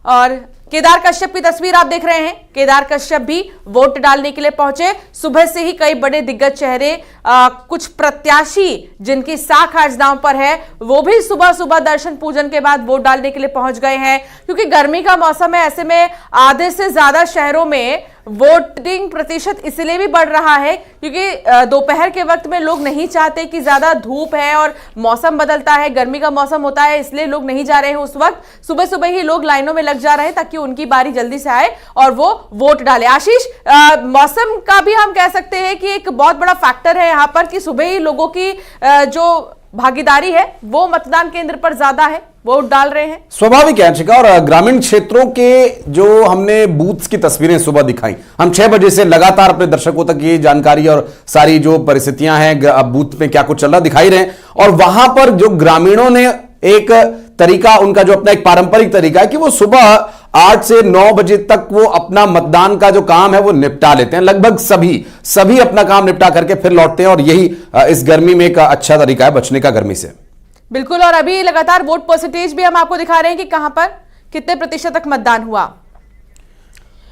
और केदार कश्यप की तस्वीर आप देख रहे हैं। केदार कश्यप भी वोट डालने के लिए पहुंचे। सुबह से ही कई बड़े दिग्गज चेहरे, कुछ प्रत्याशी जिनकी साख आज दांव पर है, वो भी सुबह सुबह दर्शन पूजन के बाद वोट डालने के लिए पहुंच गए हैं। क्योंकि गर्मी का मौसम है, ऐसे में आधे से ज्यादा शहरों में वोटिंग प्रतिशत इसलिए भी बढ़ रहा है क्योंकि दोपहर के वक्त में लोग नहीं चाहते कि ज्यादा धूप है और मौसम बदलता है, गर्मी का मौसम होता है, इसलिए लोग नहीं जा रहे हैं उस वक्त। सुबह सुबह ही लोग लाइनों में लग जा रहे हैं ताकि उनकी बारी जल्दी से आए और वो वोट डाले। आशीष, मौसम का भी हम कह सकते हैं कि एक बहुत बड़ा फैक्टर है यहाँ पर कि सुबह ही लोगों की जो भागीदारी है वो मतदान केंद्र पर ज्यादा है, वोट डाल रहे हैं। स्वाभाविक है अंशिका। और ग्रामीण क्षेत्रों के जो हमने बूथ्स की तस्वीरें सुबह दिखाई, हम 6 बजे से लगातार अपने दर्शकों तक ये जानकारी और सारी जो परिस्थितियां हैं बूथ में क्या कुछ चल रहा दिखाई रहे हैं। और वहां पर जो ग्रामीणों ने एक तरीका, उनका जो अपना एक पारंपरिक तरीका है कि वो सुबह 8 से 9 बजे तक वो अपना मतदान का जो काम है वो निपटा लेते हैं। लगभग सभी अपना काम निपटा करके फिर लौटते हैं और यही इस गर्मी में एक अच्छा तरीका है बचने का गर्मी से। बिल्कुल। और अभी लगातार वोट परसेंटेज भी हम आपको दिखा रहे हैं कि कहां पर कितने प्रतिशत तक मतदान हुआ।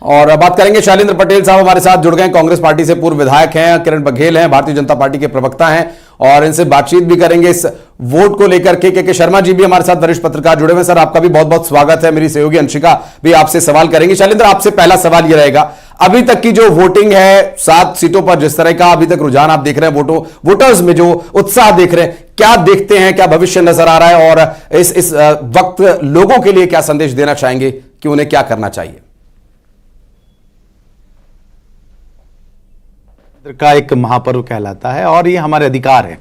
और बात करेंगे, शैलेंद्र पटेल साहब हमारे साथ जुड़ गए, कांग्रेस पार्टी से पूर्व विधायक हैं, किरण बघेल हैं, भारतीय जनता पार्टी के प्रवक्ता हैं और इनसे बातचीत भी करेंगे इस वोट को लेकर के शर्मा जी भी हमारे साथ वरिष्ठ पत्रकार जुड़े हुए। सर, आपका भी बहुत बहुत स्वागत है। मेरी सहयोगी अंशिका भी आपसे सवाल करेंगे। शैलेंद्र, आपसे पहला सवाल यह रहेगा, अभी तक की जो वोटिंग है 7 सीटों पर, जिस तरह का अभी तक रुझान आप देख रहे हैं, वोटर्स में जो उत्साह देख रहे हैं, क्या देखते हैं, क्या भविष्य नजर आ रहा है और इस वक्त लोगों के लिए क्या संदेश देना चाहेंगे कि उन्हें क्या करना चाहिए? का एक महापर्व कहलाता है और ये हमारे अधिकार है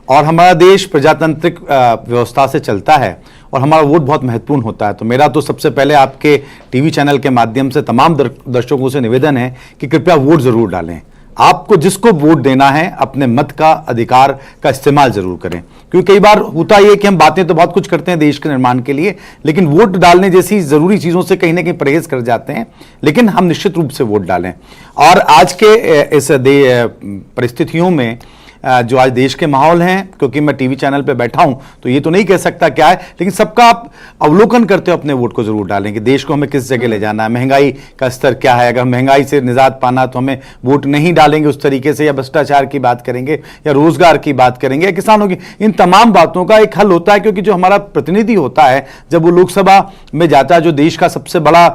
और हमारा देश प्रजातांत्रिक व्यवस्था से चलता है और हमारा वोट बहुत महत्वपूर्ण होता है। तो मेरा तो सबसे पहले आपके टीवी चैनल के माध्यम से तमाम दर्शकों से निवेदन है कि कृपया वोट जरूर डालें। आपको जिसको वोट देना है अपने मत का अधिकार का इस्तेमाल जरूर करें, क्योंकि कई बार होता यह कि हम बातें तो बहुत कुछ करते हैं देश के निर्माण के लिए, लेकिन वोट डालने जैसी जरूरी चीजों से कहीं ना कहीं परहेज कर जाते हैं। लेकिन हम निश्चित रूप से वोट डालें। और आज के इस परिस्थितियों में जो आज देश के माहौल हैं, क्योंकि मैं टीवी चैनल पे बैठा हूं तो ये तो नहीं कह सकता क्या है, लेकिन सबका आप अवलोकन करते हो अपने वोट को जरूर डालें कि देश को हमें किस जगह ले जाना है, महंगाई का स्तर क्या है। अगर महंगाई से निजात पाना तो हमें वोट नहीं डालेंगे उस तरीके से, या भ्रष्टाचार की बात करेंगे या रोजगार की बात करेंगे या किसानों की, इन तमाम बातों का एक हल होता है। क्योंकि जो हमारा प्रतिनिधि होता है जब वो लोकसभा में जाता है, जो देश का सबसे बड़ा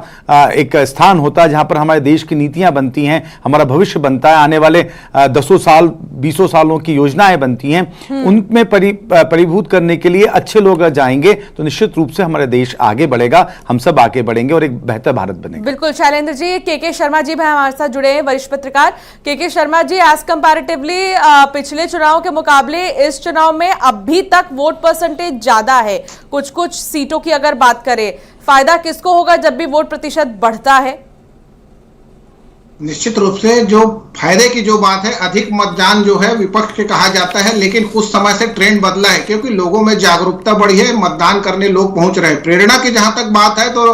एक स्थान होता है जहां पर हमारे देश की नीतियां बनती हैं, हमारा भविष्य बनता है, आने वाले 10 साल 20 सालों की योजनाएं बनती हैं, उनमें परिभूत करने के लिए अच्छे लोग जाएंगे तो निश्चित रूप से हमारा देश आगे बढ़ेगा, हम सब आगे बढ़ेंगे और एक बेहतर भारत बनेगा। बिल्कुल। शैलेंद्र जी, के शर्मा जी भी हमारे साथ जुड़े हैं, वरिष्ठ पत्रकार के शर्मा जी। एज कंपैरेटिवली पिछले चुनाव के मुकाबले इस चुनाव में अभी तक वोट परसेंटेज ज्यादा है, कुछ सीटों की अगर बात करें, फायदा किसको होगा जब भी वोट प्रतिशत बढ़ता है? निश्चित रूप से जो फायदे की जो बात है, अधिक मतदान जो है विपक्ष के कहा जाता है, लेकिन कुछ समय से ट्रेंड बदला है क्योंकि लोगों में जागरूकता बढ़ी है, मतदान करने लोग पहुंच रहे हैं। प्रेरणा की जहां तक बात है तो